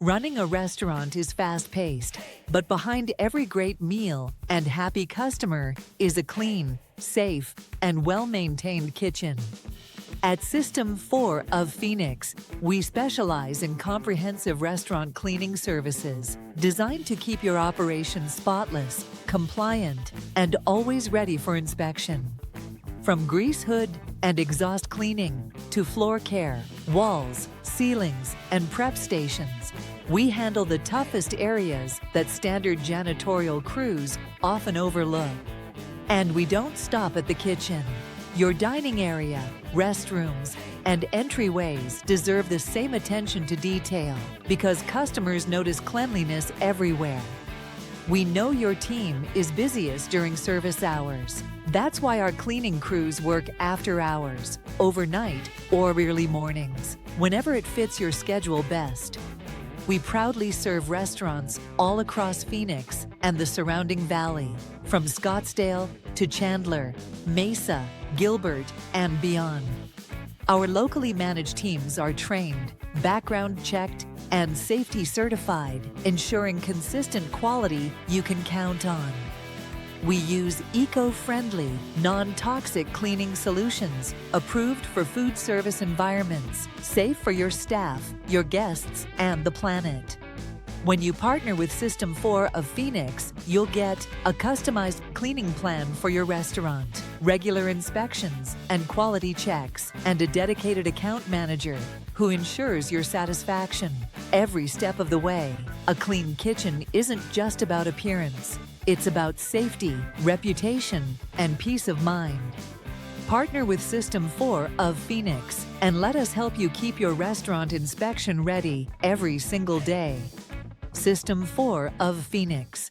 Running a restaurant is fast-paced, but behind every great meal and happy customer is a clean, safe, and well-maintained kitchen. At System4 of Phoenix, we specialize in comprehensive restaurant cleaning services designed to keep your operation spotless, compliant, and always ready for inspection. From grease hood and exhaust cleaning to floor care, walls, ceilings, and prep stations, we handle the toughest areas that standard janitorial crews often overlook. And we don't stop at the kitchen. Your dining area, restrooms, and entryways deserve the same attention to detail because customers notice cleanliness everywhere. We know your team is busiest during service hours. That's why our cleaning crews work after hours, overnight, or early mornings, whenever it fits your schedule best. We proudly serve restaurants all across Phoenix and the surrounding valley, from Scottsdale to Chandler, Mesa, Gilbert, and beyond. Our locally managed teams are trained, background checked, and safety certified, ensuring consistent quality you can count on. We use eco-friendly, non-toxic cleaning solutions approved for food service environments, safe for your staff, your guests, and the planet. When you partner with System4 of Phoenix, you'll get a customized cleaning plan for your restaurant, regular inspections and quality checks, and a dedicated account manager who ensures your satisfaction every step of the way. A clean kitchen isn't just about appearance. It's about safety, reputation, and peace of mind. Partner with System4 of Phoenix and let us help you keep your restaurant inspection ready every single day. System4 of Phoenix.